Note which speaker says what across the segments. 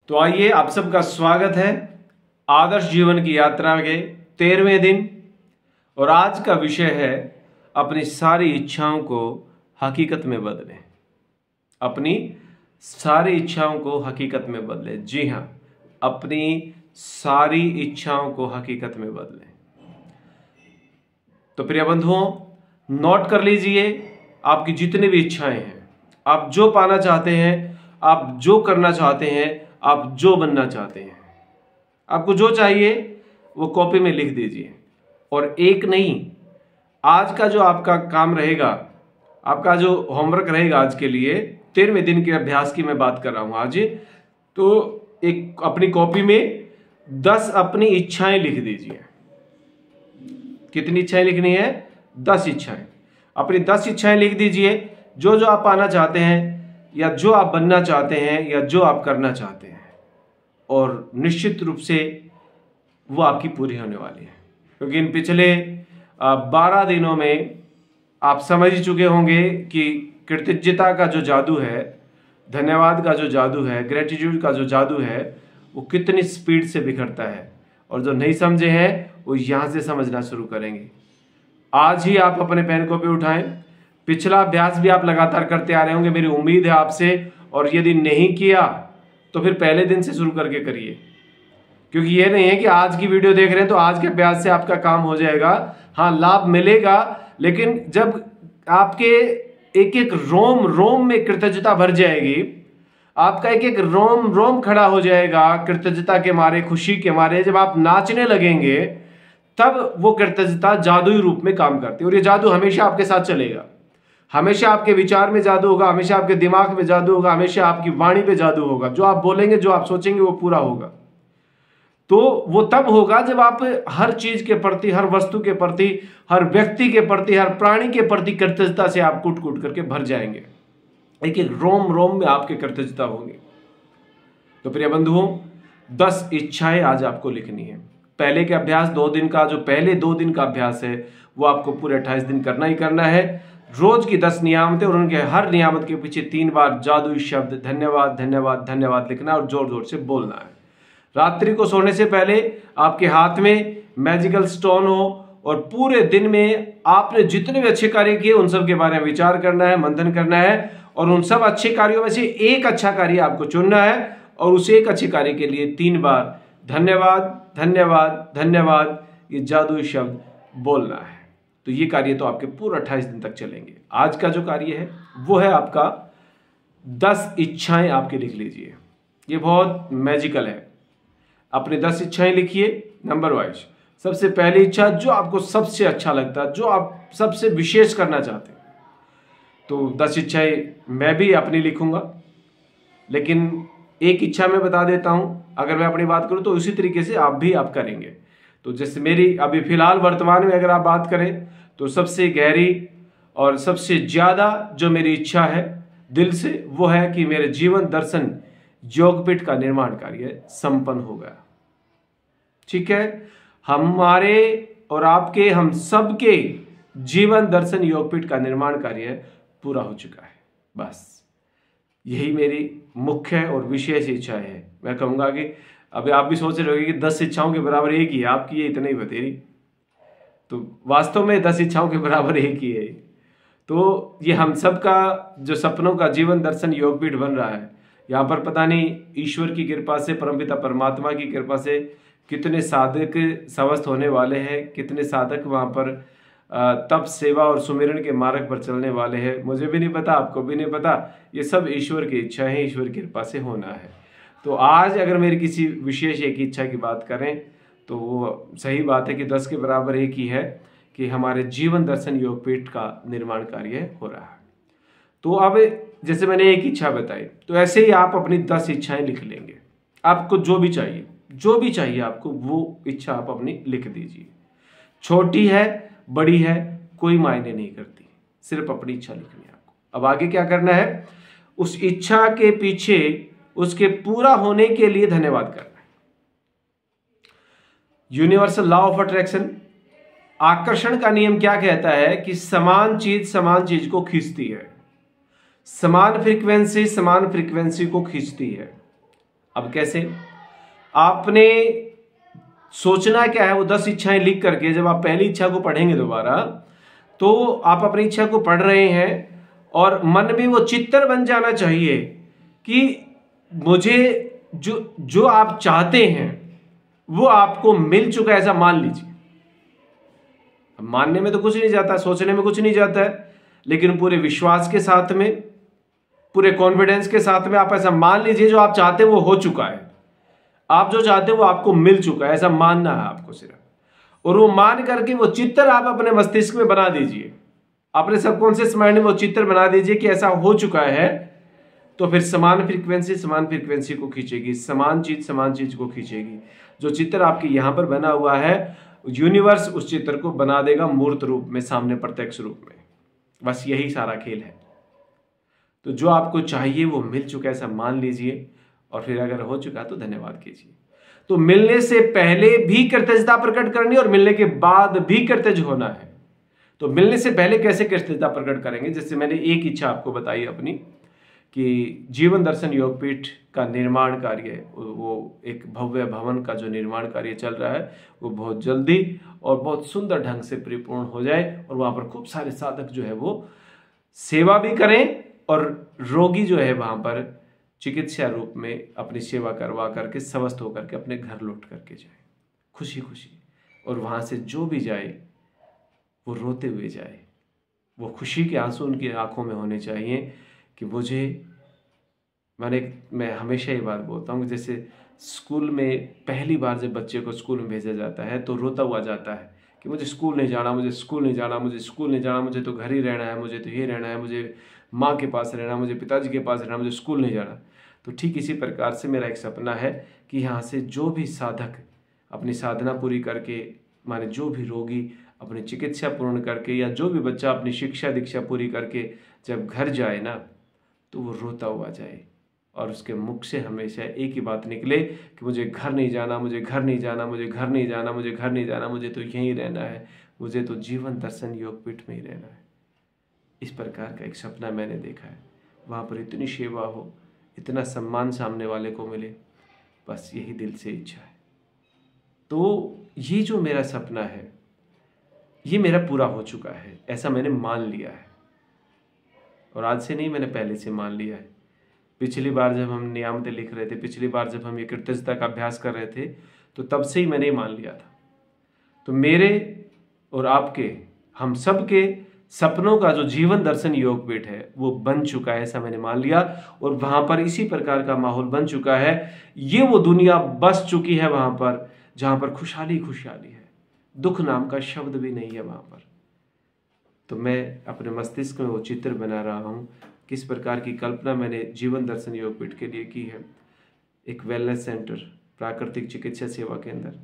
Speaker 1: तो आइए, आप सबका स्वागत है आदर्श जीवन की यात्रा के 13वें दिन। और आज का विषय है अपनी सारी इच्छाओं को हकीकत में बदलें। अपनी सारी इच्छाओं को हकीकत में बदलें। जी हाँ, अपनी सारी इच्छाओं को हकीकत में बदलें। तो प्रिय बंधुओं, नोट कर लीजिए, आपकी जितनी भी इच्छाएं हैं, आप जो पाना चाहते हैं, आप जो करना चाहते हैं, आप जो बनना चाहते हैं, आपको जो चाहिए वो कॉपी में लिख दीजिए। और एक नहीं, आज का जो आपका काम रहेगा, आपका जो होमवर्क रहेगा आज के लिए, 13वें दिन के अभ्यास की मैं बात कर रहा हूं आज। तो एक अपनी कॉपी में 10 अपनी इच्छाएं लिख दीजिए। कितनी इच्छाएं लिखनी है? 10 इच्छाएं। अपनी 10 इच्छाएं लिख दीजिए, जो जो आप पाना चाहते हैं, या जो आप बनना चाहते हैं, या जो आप करना चाहते हैं। और निश्चित रूप से वो आपकी पूरी होने वाली है, क्योंकि इन पिछले 12 दिनों में आप समझ चुके होंगे कि कृतज्ञता का जो जादू है, धन्यवाद का जो जादू है, ग्रेटिट्यूड का जो जादू है, वो कितनी स्पीड से बिखरता है। और जो नहीं समझे हैं वो यहाँ से समझना शुरू करेंगे। आज ही आप अपने पेन कॉपी उठाएं। पिछला अभ्यास भी आप लगातार करते आ रहे होंगे, मेरी उम्मीद है आपसे। और यदि नहीं किया तो फिर पहले दिन से शुरू करके करिए, क्योंकि ये नहीं है कि आज की वीडियो देख रहे हैं तो आज के अभ्यास से आपका काम हो जाएगा। हाँ, लाभ मिलेगा, लेकिन जब आपके एक एक रोम रोम में कृतज्ञता भर जाएगी, आपका एक एक रोम रोम खड़ा हो जाएगा कृतज्ञता के मारे, खुशी के मारे, जब आप नाचने लगेंगे तब वो कृतज्ञता जादुई रूप में काम करती है। और ये जादू हमेशा आपके साथ चलेगा। हमेशा आपके विचार में जादू होगा, हमेशा आपके दिमाग में जादू होगा, हमेशा आपकी वाणी पे जादू होगा। जो आप बोलेंगे, जो आप सोचेंगे, वो पूरा होगा। तो वो तब होगा जब आप हर चीज के प्रति, हर वस्तु के प्रति, हर व्यक्ति के प्रति, हर प्राणी के प्रति कृतज्ञता से आप कूट कूट करके भर जाएंगे। एक एक रोम रोम में आपके कृतज्ञता होगी। तो प्रिय बंधुओं, 10 इच्छाएं आज आपको लिखनी है। पहले के अभ्यास 2 दिन का, जो पहले 2 दिन का अभ्यास है, वो आपको पूरे 28 दिन करना ही करना है। रोज की 10 नियामतें, और उनके हर नियामत के पीछे 3 बार जादुई शब्द धन्यवाद धन्यवाद धन्यवाद लिखना और जोर जोर से बोलना है। रात्रि को सोने से पहले आपके हाथ में मैजिकल स्टोन हो, और पूरे दिन में आपने जितने भी अच्छे कार्य किए उन सब के बारे में विचार करना है, मंथन करना है। और उन सब अच्छे कार्यों में से एक अच्छा कार्य आपको चुनना है, और उस एक अच्छे कार्य के लिए 3 बार धन्यवाद धन्यवाद धन्यवाद ये जादुई शब्द बोलना है। तो ये कार्य तो आपके पूरा 28 दिन तक चलेंगे। आज का जो कार्य है वो है आपका 10 इच्छाएं आपके लिख लीजिए। ये बहुत मैजिकल है। अपने 10 इच्छाएं लिखिए नंबर वाइज। सबसे पहली इच्छा, जो आपको सबसे अच्छा लगता है, जो आप सबसे विशेष करना चाहते हैं। तो 10 इच्छाएं मैं भी अपनी लिखूंगा, लेकिन एक इच्छा मैं बता देता हूं। अगर मैं अपनी बात करूं तो उसी तरीके से आप करेंगे। तो जैसे मेरी अभी फिलहाल वर्तमान में अगर आप बात करें, तो सबसे गहरी और सबसे ज्यादा जो मेरी इच्छा है दिल से, वो है कि मेरे जीवन दर्शन योगपीठ का निर्माण कार्य संपन्न हो गया। ठीक है, हमारे और आपके, हम सबके जीवन दर्शन योगपीठ का निर्माण कार्य पूरा हो चुका है। बस यही मेरी मुख्य और विशेष इच्छा है। मैं कहूंगा कि अभी आप भी सोच रहे होंगे कि 10 इच्छाओं के बराबर एक ही है आपकी, ये इतना ही बतेरी। तो वास्तव में 10 इच्छाओं के बराबर एक ही है। तो ये हम सब का जो सपनों का जीवन दर्शन योगपीठ बन रहा है, यहाँ पर पता नहीं ईश्वर की कृपा से, परमपिता परमात्मा की कृपा से कितने साधक स्वस्थ होने वाले हैं, कितने साधक वहाँ पर तप, सेवा और सुमिरन के मार्ग पर चलने वाले हैं। मुझे भी नहीं पता, आपको भी नहीं पता। ये सब ईश्वर की इच्छा है, ईश्वर की कृपा से होना है। तो आज अगर मेरी किसी विशेष एक इच्छा की बात करें, तो वो सही बात है कि 10 के बराबर एक ही है कि हमारे जीवन दर्शन योगपीठ का निर्माण कार्य हो रहा है। तो अब जैसे मैंने एक इच्छा बताई, तो ऐसे ही आप अपनी 10 इच्छाएं लिख लेंगे। आपको जो भी चाहिए, जो भी चाहिए आपको, वो इच्छा आप अपनी लिख दीजिए। छोटी है, बड़ी है, कोई मायने नहीं करती, सिर्फ अपनी इच्छा लिखनी है आपको। अब आगे क्या करना है? उस इच्छा के पीछे उसके पूरा होने के लिए धन्यवाद करना है। यूनिवर्सल लॉ ऑफ अट्रैक्शन, आकर्षण का नियम क्या कहता है कि समान चीज को खींचती है। समान फ्रीक्वेंसी को खींचती है। अब कैसे? आपने सोचना क्या है, वो 10 इच्छाएं लिख करके जब आप पहली इच्छा को पढ़ेंगे दोबारा, तो आप अपनी इच्छा को पढ़ रहे हैं और मन में वो चित्र बन जाना चाहिए कि मुझे जो आप चाहते हैं वो आपको मिल चुका है, ऐसा मान लीजिए। मानने में तो कुछ नहीं जाता, सोचने में कुछ नहीं जाता है, लेकिन पूरे विश्वास के साथ में, पूरे कॉन्फिडेंस के साथ में आप ऐसा मान लीजिए जो आप चाहते हैं वो हो चुका है, आप जो चाहते हैं वो आपको मिल चुका है, ऐसा मानना है आपको सिर्फ। और वो मान करके वो चित्र आप अपने मस्तिष्क में बना दीजिए, अपने सबकॉन्शियस माइंड में वो चित्र बना दीजिए कि ऐसा हो चुका है। तो फिर समान फ्रीक्वेंसी को खींचेगी, समान चीज को खींचेगी। जो चित्र आपके यहां पर बना हुआ है, यूनिवर्स उस चित्र को बना देगा मूर्त रूप में, सामने प्रत्यक्ष रूप में। बस यही सारा खेल है। तो जो आपको चाहिए वो मिल चुका है, ऐसा मान लीजिए, और फिर अगर हो चुका तो धन्यवाद कीजिए। तो मिलने से पहले भी कृतज्ञता प्रकट करनी और मिलने के बाद भी कृतज्ञ होना है। तो मिलने से पहले कैसे कृतज्ञता प्रकट करेंगे? जैसे मैंने एक इच्छा आपको बताई अपनी कि जीवन दर्शन योगपीठ का निर्माण कार्य, वो एक भव्य भवन का जो निर्माण कार्य चल रहा है, वो बहुत जल्दी और बहुत सुंदर ढंग से परिपूर्ण हो जाए और वहां पर खूब सारे साधक जो है वो सेवा भी करें और रोगी जो है वहां पर चिकित्सा रूप में अपनी सेवा करवा करके स्वस्थ होकर के अपने घर लौट करके जाए खुशी खुशी। और वहां से जो भी जाए वो रोते हुए जाए, वो खुशी के आंसू उनकी आंखों में होने चाहिए कि मैं हमेशा ये बात बोलता हूँ, जैसे स्कूल में पहली बार जब बच्चे को स्कूल में भेजा जाता है तो रोता हुआ जाता है कि मुझे स्कूल नहीं जाना, मुझे स्कूल नहीं जाना, मुझे स्कूल नहीं जाना, मुझे तो घर ही रहना है, मुझे तो ये रहना है, मुझे माँ के पास रहना, मुझे पिताजी के पास रहना, मुझे स्कूल नहीं जाना। तो ठीक इसी प्रकार से मेरा एक सपना है कि यहाँ से जो भी साधक अपनी साधना पूरी करके, माने जो भी रोगी अपनी चिकित्सा पूर्ण करके, या जो भी बच्चा अपनी शिक्षा दीक्षा पूरी करके जब घर जाए ना, तो वो रोता हुआ जाए और उसके मुख से हमेशा एक ही बात निकले कि मुझे घर नहीं जाना, मुझे घर नहीं जाना, मुझे घर नहीं जाना, मुझे घर नहीं जाना, मुझे तो यहीं रहना है, मुझे तो जीवन दर्शन योगपीठ में ही रहना है। इस प्रकार का एक सपना मैंने देखा है। वहाँ पर इतनी सेवा हो, इतना सम्मान सामने वाले को मिले, बस यही दिल से इच्छा है। तो ये जो मेरा सपना है ये मेरा पूरा हो चुका है, ऐसा मैंने मान लिया है। और आज से नहीं, मैंने पहले से मान लिया है। पिछली बार जब हम नियामतें लिख रहे थे, पिछली बार जब हम ये कृतज्ञता का अभ्यास कर रहे थे, तो तब से ही मैंने मान लिया था। तो मेरे और आपके, हम सब के सपनों का जो जीवन दर्शन योगपीठ है वो बन चुका है, ऐसा मैंने मान लिया। और वहां पर इसी प्रकार का माहौल बन चुका है। ये वो दुनिया बस चुकी है वहां पर जहां पर खुशहाली खुशहाली है, दुख नाम का शब्द भी नहीं है वहां पर। तो मैं अपने मस्तिष्क में वो चित्र बना रहा हूँ, किस प्रकार की कल्पना मैंने जीवन दर्शन योगपीठ के लिए की है। एक वेलनेस सेंटर, प्राकृतिक चिकित्सा सेवा के अंदर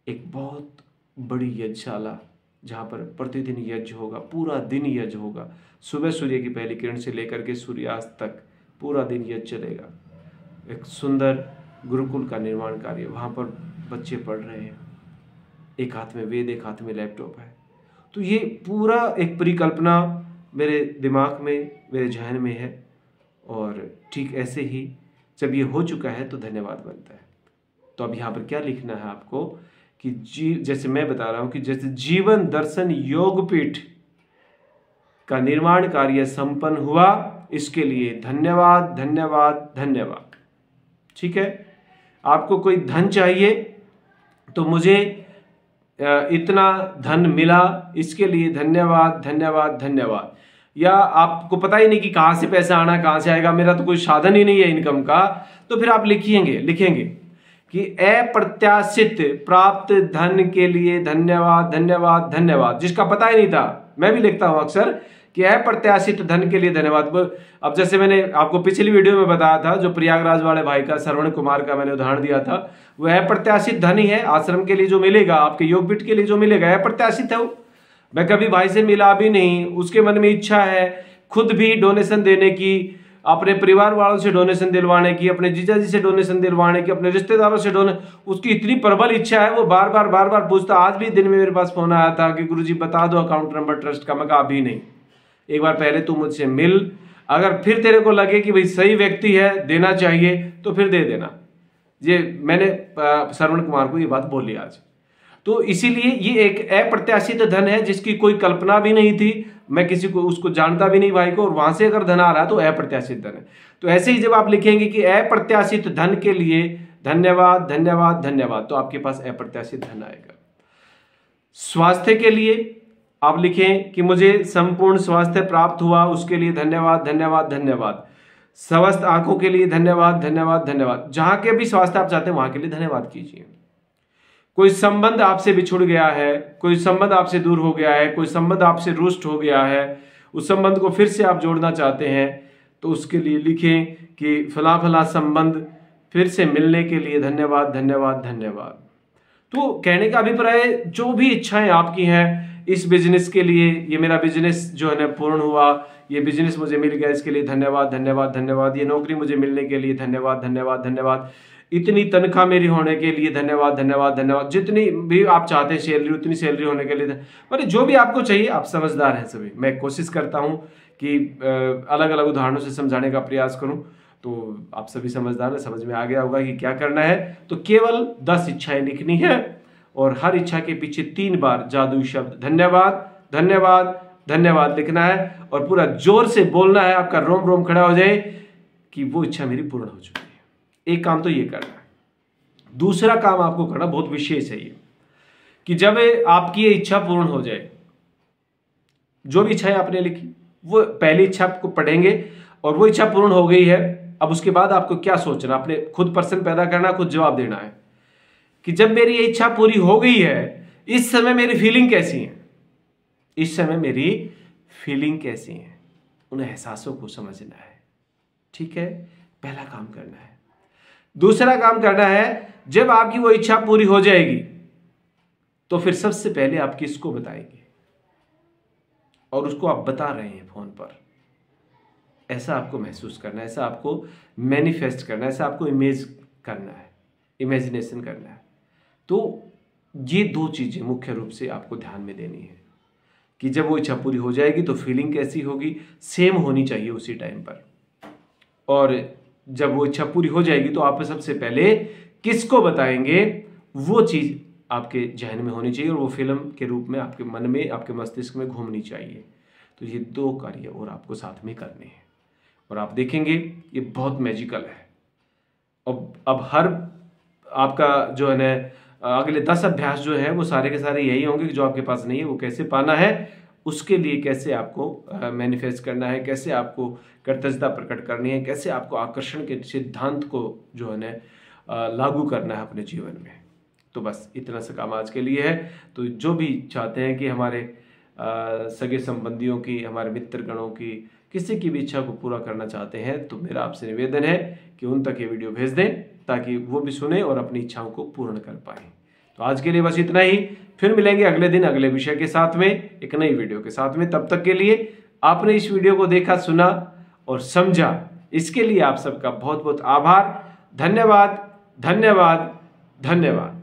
Speaker 1: एक बहुत बड़ी यज्ञशाला, जहाँ पर प्रतिदिन यज्ञ होगा, पूरा दिन यज्ञ होगा। सुबह सूर्य की पहली किरण से लेकर के सूर्यास्त तक पूरा दिन यज्ञ चलेगा। एक सुंदर गुरुकुल का निर्माण कार्य, वहाँ पर बच्चे पढ़ रहे हैं, एक हाथ में वेद, एक हाथ में लैपटॉप है। तो ये पूरा एक परिकल्पना मेरे दिमाग में, मेरे जहन में है। और ठीक ऐसे ही जब ये हो चुका है तो धन्यवाद बनता है। तो अब यहाँ पर क्या लिखना है आपको कि जैसे मैं बता रहा हूँ कि जैसे जीवन दर्शन योगपीठ का निर्माण कार्य संपन्न हुआ, इसके लिए धन्यवाद धन्यवाद धन्यवाद। ठीक है, आपको कोई धन चाहिए तो मुझे इतना धन मिला, इसके लिए धन्यवाद धन्यवाद धन्यवाद। या आपको पता ही नहीं कि कहाँ से पैसा आना, कहाँ से आएगा, मेरा तो कोई साधन ही नहीं है इनकम का, तो फिर आप लिखेंगे कि अप्रत्याशित प्राप्त धन के लिए धन्यवाद धन्यवाद धन्यवाद। जिसका पता ही नहीं था, मैं भी लिखता हूं अक्सर कि अप्रत्याशित धन के लिए धन्यवाद। अब जैसे मैंने आपको पिछली वीडियो में बताया था, जो प्रयागराज वाले भाई का, श्रवण कुमार का मैंने उदाहरण दिया था, वह अप्रत्याशित धन ही है। आश्रम के लिए जो मिलेगा, आपके योगपीठ के लिए जो मिलेगा, अप्रत्याशित है वो। मैं कभी भाई से मिला भी नहीं, उसके मन में इच्छा है खुद भी डोनेशन देने की, अपने परिवार वालों से डोनेशन दिलवाने की, अपने जीजा जी से डोनेशन दिलवाने की, अपने रिश्तेदारों से उसकी इतनी प्रबल इच्छा है, वो बार बार पूछता। आज भी दिन में मेरे पास फोन आया था कि गुरुजी बता दो अकाउंट नंबर ट्रस्ट का। मैं कहा अभी नहीं, एक बार पहले तू मुझसे मिल, अगर फिर तेरे को लगे कि भाई सही व्यक्ति है, देना चाहिए, तो फिर दे देना। ये मैंने श्रवण कुमार को ये बात बोली आज। तो इसीलिए ये एक अप्रत्याशित धन है जिसकी कोई कल्पना भी नहीं थी, मैं किसी को उसको जानता भी नहीं भाई को, और वहां से अगर धन आ रहा है तो अप्रत्याशित धन है। तो ऐसे ही जब आप लिखेंगे कि अप्रत्याशित धन के लिए धन्यवाद धन्यवाद धन्यवाद, तो आपके पास अप्रत्याशित धन आएगा। स्वास्थ्य के लिए आप लिखें कि मुझे संपूर्ण स्वास्थ्य प्राप्त हुआ, उसके लिए धन्यवाद धन्यवाद धन्यवाद। स्वस्थ आंखों के लिए धन्यवाद धन्यवाद धन्यवाद। जहां के भी स्वास्थ्य आप चाहते हैं वहां के लिए धन्यवाद कीजिए। कोई संबंध आपसे बिछुड़ गया है, कोई संबंध आपसे दूर हो गया है, कोई संबंध आपसे रुष्ट हो गया है, उस संबंध को फिर से आप जोड़ना चाहते हैं, तो उसके लिए लिखें कि फला फला संबंध फिर से मिलने के लिए धन्यवाद धन्यवाद धन्यवाद। तो कहने का अभिप्राय, जो भी इच्छाएं आपकी हैं इस बिजनेस के लिए, ये मेरा बिजनेस जो है ना पूर्ण हुआ, ये बिजनेस मुझे मिल गया इसके लिए धन्यवाद धन्यवाद धन्यवाद, ये नौकरी मुझे मिलने के लिए धन्यवाद धन्यवाद धन्यवाद, इतनी तनख्वाह मेरी होने के लिए धन्यवाद धन्यवाद धन्यवाद, जितनी भी आप चाहते हैं सैलरी उतनी सैलरी होने के लिए, मतलब जो भी आपको चाहिए। आप समझदार हैं सभी, मैं कोशिश करता हूं कि अलग अलग उदाहरणों से समझाने का प्रयास करूं, तो आप सभी समझदार हैं, समझ में आ गया होगा कि क्या करना है। तो केवल 10 इच्छाएं लिखनी है और हर इच्छा के पीछे 3 बार जादुई शब्द धन्यवाद धन्यवाद धन्यवाद लिखना है और पूरा जोर से बोलना है, आपका रोम रोम खड़ा हो जाए कि वो इच्छा मेरी पूर्ण हो चुकी है। एक काम तो ये करना है। दूसरा काम आपको करना बहुत विशेष है ये, कि जब आपकी ये इच्छा पूर्ण हो जाए, जो भी इच्छाएं आपने लिखी वो पहली इच्छा को पढ़ेंगे और वो इच्छा पूर्ण हो गई है। अब उसके बाद आपको क्या सोचना, आपने खुद प्रश्न पैदा करना, खुद जवाब देना है कि जब मेरी ये इच्छा पूरी हो गई है, इस समय मेरी फीलिंग कैसी है, इस समय मेरी फीलिंग कैसी है, उन एहसासों को समझना है। ठीक है, पहला काम करना है। दूसरा काम करना है, जब आपकी वो इच्छा पूरी हो जाएगी तो फिर सबसे पहले आप किसको बताएंगे, और उसको आप बता रहे हैं फोन पर, ऐसा आपको महसूस करना है, ऐसा आपको मैनिफेस्ट करना है, ऐसा आपको इमेज करना है, इमेजिनेशन करना है। तो ये 2 चीजें मुख्य रूप से आपको ध्यान में देनी है कि जब वो इच्छा पूरी हो जाएगी तो फीलिंग कैसी होगी, सेम होनी चाहिए उसी टाइम पर, और जब वो इच्छा पूरी हो जाएगी तो आप सबसे पहले किसको बताएंगे, वो चीज आपके जहन में होनी चाहिए और वो फिल्म के रूप में आपके मन में, आपके मस्तिष्क में घूमनी चाहिए। तो ये 2 कार्य और आपको साथ में करने हैं और आप देखेंगे ये बहुत मैजिकल है। अब हर आपका जो है ना अगले 10 अभ्यास जो है वो सारे के सारे यही होंगे कि जो आपके पास नहीं है वो कैसे पाना है, उसके लिए कैसे आपको मैनिफेस्ट करना है, कैसे आपको कृतज्ञता प्रकट करनी है, कैसे आपको आकर्षण के सिद्धांत को जो है ना लागू करना है अपने जीवन में। तो बस इतना सा काम आज के लिए है। तो जो भी चाहते हैं कि हमारे सगे संबंधियों की, हमारे मित्र गणों की, किसी की भी इच्छा को पूरा करना चाहते हैं, तो मेरा आपसे निवेदन है कि उन तक ये वीडियो भेज दें ताकि वो भी सुने और अपनी इच्छाओं को पूर्ण कर पाएं। तो आज के लिए बस इतना ही, फिर मिलेंगे अगले दिन अगले विषय के साथ में, एक नई वीडियो के साथ में। तब तक के लिए आपने इस वीडियो को देखा, सुना और समझा, इसके लिए आप सबका बहुत बहुत आभार। धन्यवाद धन्यवाद धन्यवाद।